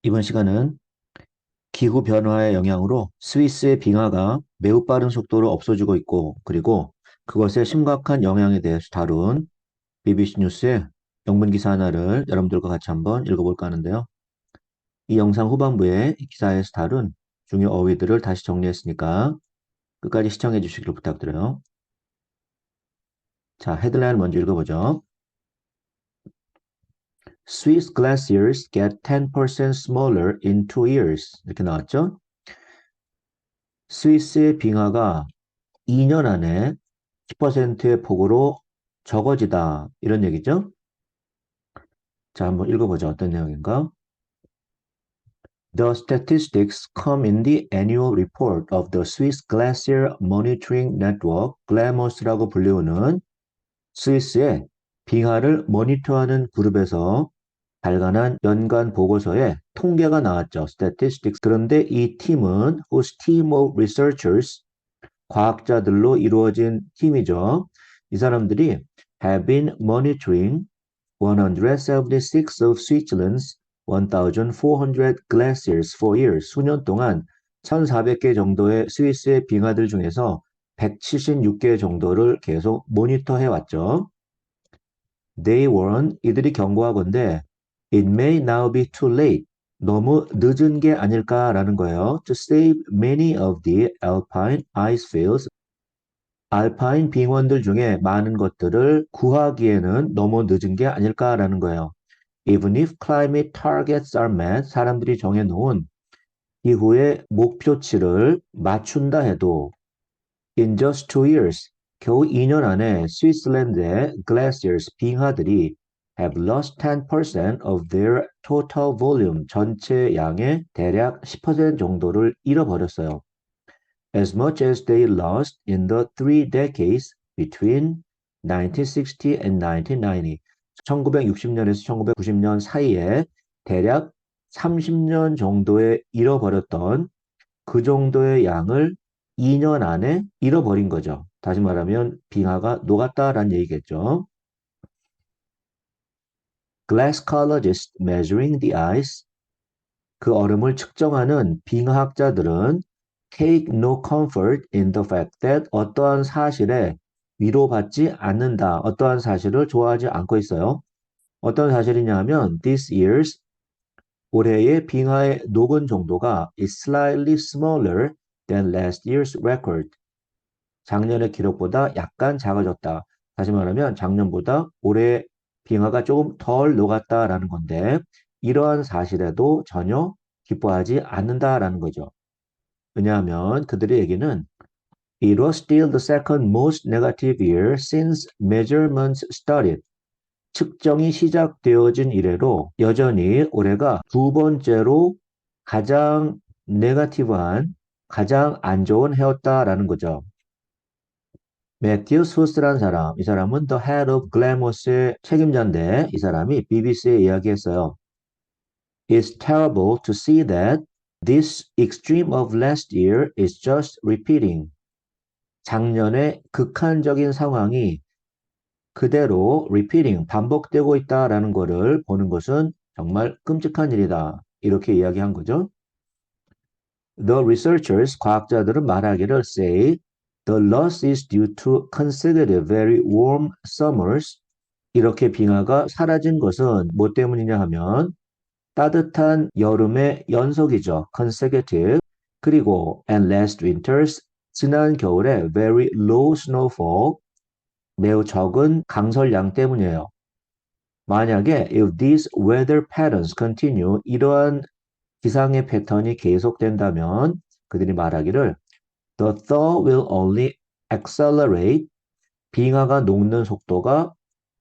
이번 시간은 기후 변화의 영향으로 스위스의 빙하가 매우 빠른 속도로 없어지고 있고, 그리고 그것의 심각한 영향에 대해서 다룬 BBC 뉴스의 영문 기사 하나를 여러분들과 같이 한번 읽어볼까 하는데요. 이 영상 후반부에 이 기사에서 다룬 중요 어휘들을 다시 정리했으니까 끝까지 시청해 주시기를 부탁드려요. 자, 헤드라인 먼저 읽어보죠. Swiss glaciers get 10% smaller in 2 years. 이렇게 나왔죠? 스위스의 빙하가 2년 안에 10%의 폭으로 적어지다. 이런 얘기죠. 자, 한번 읽어보죠. 어떤 내용인가? The statistics come in the annual report of the Swiss Glacier Monitoring Network, GLAMOS라고 불리우는 스위스의 빙하를 모니터하는 그룹에서 발간한 연간 보고서에 통계가 나왔죠. Statistics. 그런데 이 팀은 whose team of researchers 과학자들로 이루어진 팀이죠. 이 사람들이 have been monitoring 176 of Switzerland's 1,400 glaciers for years. 수년 동안 1,400개 정도의 스위스의 빙하들 중에서 176개 정도를 계속 모니터해 왔죠. They warn, 이들이 경고하건대 it may now be too late. 너무 늦은 게 아닐까라는 거예요. To save many of the alpine ice fields. 알파인 빙원들 중에 많은 것들을 구하기에는 너무 늦은 게 아닐까라는 거예요. Even if climate targets are met, 사람들이 정해놓은 기후의 목표치를 맞춘다 해도 in just 2 years, 겨우 2년 안에 스위스랜드의 glaciers, 빙하들이 have lost 10% of their total volume, 전체 양의 대략 10% 정도를 잃어버렸어요. As much as they lost in the 3 decades between 1960 and 1990. 1960년에서 1990년 사이에 대략 30년 정도에 잃어버렸던 그 정도의 양을 2년 안에 잃어버린 거죠. 다시 말하면 빙하가 녹았다라는 얘기겠죠. Glaciologists measuring the ice, 그 얼음을 측정하는 빙하학자들은 take no comfort in the fact that 어떠한 사실에 위로받지 않는다. 어떠한 사실을 좋아하지 않고 있어요. 어떤 사실이냐 하면 this year's 올해의 빙하의 녹은 정도가 is slightly smaller than last year's record. 작년의 기록보다 약간 작아졌다. 다시 말하면 작년보다 올해 빙하가 조금 덜 녹았다라는 건데 이러한 사실에도 전혀 기뻐하지 않는다라는 거죠. 왜냐하면 그들의 얘기는 It was still the second most negative year since measurements started. 측정이 시작되어진 이래로 여전히 올해가 두 번째로 가장 네거티브한, 가장 안 좋은 해였다라는 거죠. 매튜 소스라는 사람, 이 사람은 The Head of Glamor의 책임자인데 이 사람이 BBC에 이야기했어요. It's terrible to see that this extreme of last year is just repeating. 작년의 극한적인 상황이 그대로 repeating, 반복되고 있다라는 것을 보는 것은 정말 끔찍한 일이다. 이렇게 이야기한 거죠. The researchers, 과학자들은 말하기를 say the loss is due to consecutive very warm summers. 이렇게 빙하가 사라진 것은 뭐 때문이냐 하면 따뜻한 여름의 연속이죠. consecutive. 그리고 and last winters, 지난 겨울에 very low snowfall, 매우 적은 강설량 때문이에요. 만약에 if these weather patterns continue, 이러한 기상의 패턴이 계속된다면 그들이 말하기를 the thaw will only accelerate, 빙하가 녹는 속도가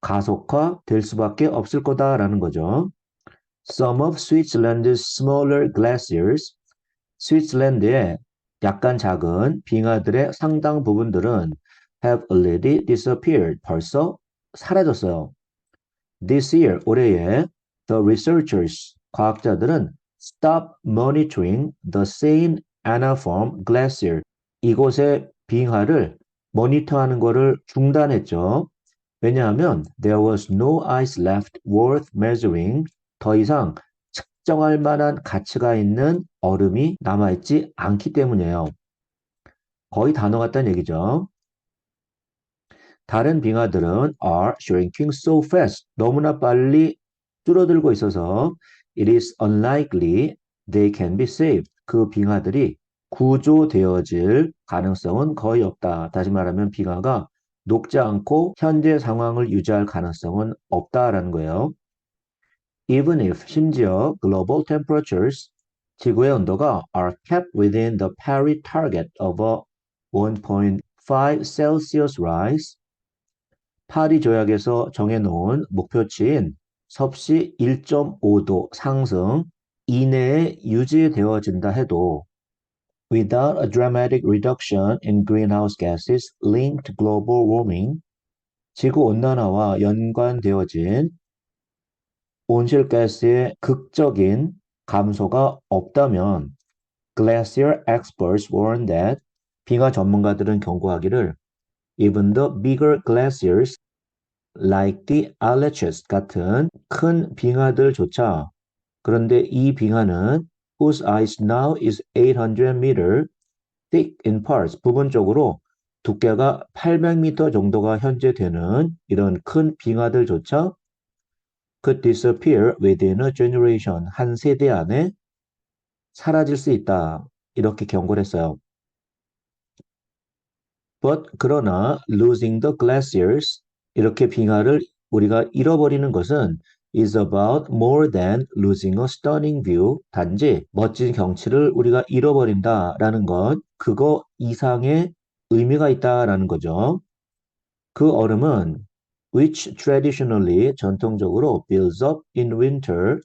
가속화될 수밖에 없을 거다라는 거죠. Some of Switzerland's smaller glaciers, 스위스랜드의 약간 작은 빙하들의 상당 부분들은 have already disappeared, 벌써 사라졌어요. This year, 올해에 the researchers, 과학자들은 stop monitoring the Saint Anaform Glacier, 이곳의 빙하를 모니터하는 것을 중단했죠. 왜냐하면 there was no ice left worth measuring, 더 이상 측정할 만한 가치가 있는 얼음이 남아있지 않기 때문이에요. 거의 단어 같다는 얘기죠. 다른 빙하들은 are shrinking so fast. 너무나 빨리 줄어들고 있어서 it is unlikely they can be saved. 그 빙하들이 구조되어질 가능성은 거의 없다. 다시 말하면 빙하가 녹지 않고 현재 상황을 유지할 가능성은 없다라는 거예요. Even if 심지어 global temperatures 지구의 온도가 are kept within the Paris target of a 1.5 Celsius rise 파리 조약에서 정해놓은 목표치인 섭씨 1.5도 상승 이내에 유지되어진다 해도 without a dramatic reduction in greenhouse gases linked to global warming 지구 온난화와 연관되어진 온실가스의 극적인 감소가 없다면 glacier experts warn that 빙하 전문가들은 경고하기를 even the bigger glaciers like the Aletschist 같은 큰 빙하들조차 그런데 이 빙하는 whose ice now is 800 meter thick in parts 부분적으로 두께가 800m 정도가 현재 되는 이런 큰 빙하들조차 could disappear within a generation 한 세대 안에 사라질 수 있다. 이렇게 경고를 했어요. But 그러나 losing the glaciers 이렇게 빙하를 우리가 잃어버리는 것은 is about more than losing a stunning view. 단지 멋진 경치를 우리가 잃어버린다라는 것, 그거 이상의 의미가 있다라는 거죠. 그 얼음은 which traditionally 전통적으로 builds up in winter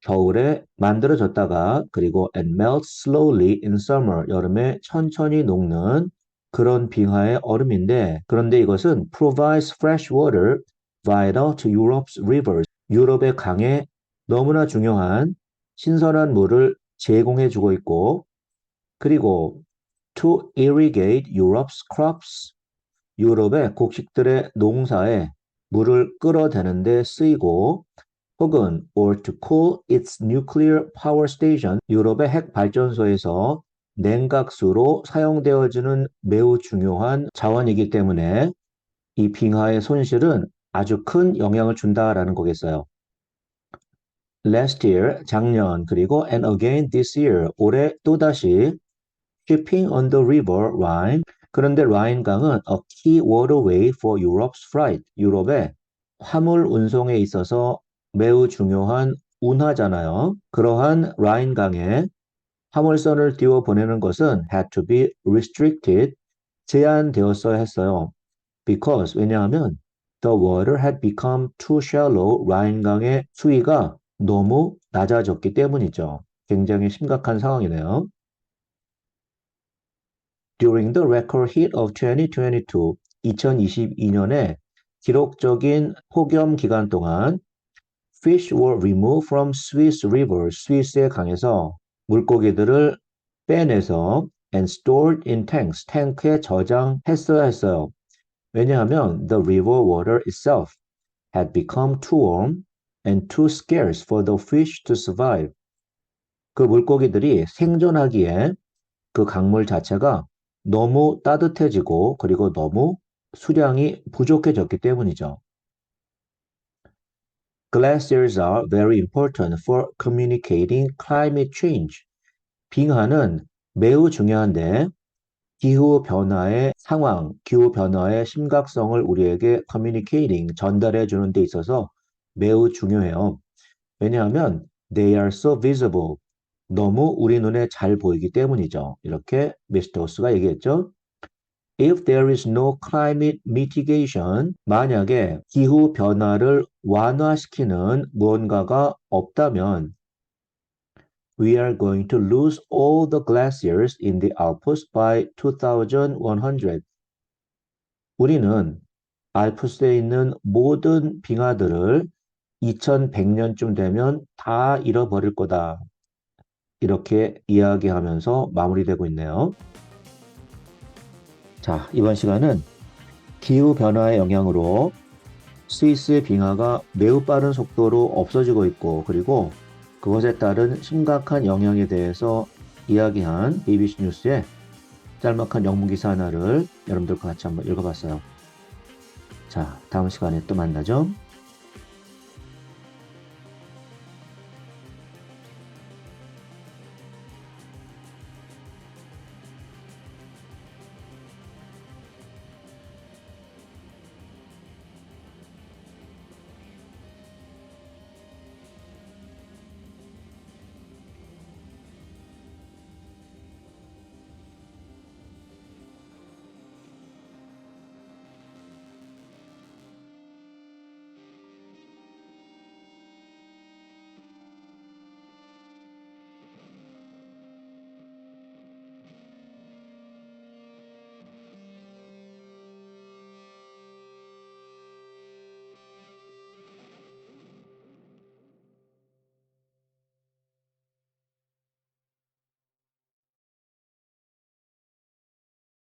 겨울에 만들어졌다가 그리고 and melts slowly in summer 여름에 천천히 녹는 그런 빙하의 얼음인데 그런데 이것은 provides fresh water vital to Europe's rivers 유럽의 강에 너무나 중요한 신선한 물을 제공해 주고 있고 그리고 to irrigate Europe's crops 유럽의 곡식들의 농사에 물을 끌어대는 데 쓰이고 혹은 or to cool its nuclear power station 유럽의 핵 발전소에서 냉각수로 사용되어지는 매우 중요한 자원이기 때문에 이 빙하의 손실은 아주 큰 영향을 준다라는 거겠어요. Last year, 작년, 그리고 and again this year, 올해 또다시 shipping on the river Rhine 그런데 라인강은 a key waterway for Europe's freight. 유럽의 화물 운송에 있어서 매우 중요한 운하잖아요. 그러한 라인강에 화물선을 띄워 보내는 것은 had to be restricted, 제한되었어야 했어요. Because, 왜냐하면 the water had become too shallow, 라인강의 수위가 너무 낮아졌기 때문이죠. 굉장히 심각한 상황이네요. During the record heat of 2022, 2022년에 기록적인 폭염 기간 동안 fish were removed from Swiss rivers, 스위스의 강에서 물고기들을 빼내서 and stored in tanks, 탱크에 저장했어야 했어요. 왜냐하면 the river water itself had become too warm and too scarce for the fish to survive. 그 물고기들이 생존하기에 그 강물 자체가 너무 따뜻해지고 그리고 너무 수량이 부족해졌기 때문이죠. Glaciers are very important for communicating climate change. 빙하는 매우 중요한데 기후 변화의 상황, 기후 변화의 심각성을 우리에게 communicating, 전달해 주는 데 있어서 매우 중요해요. 왜냐하면 they are so visible. 너무 우리 눈에 잘 보이기 때문이죠. 이렇게 미스터 호스가 얘기했죠. If there is no climate mitigation, 만약에 기후 변화를 완화시키는 무언가가 없다면 we are going to lose all the glaciers in the Alps by 2100. 우리는 알프스에 있는 모든 빙하들을 2100년쯤 되면 다 잃어버릴 거다. 이렇게 이야기하면서 마무리되고 있네요. 자, 이번 시간은 기후변화의 영향으로 스위스의 빙하가 매우 빠른 속도로 없어지고 있고 그리고 그것에 따른 심각한 영향에 대해서 이야기한 BBC 뉴스의 짤막한 영문 기사 하나를 여러분들과 같이 한번 읽어봤어요. 자, 다음 시간에 또 만나죠.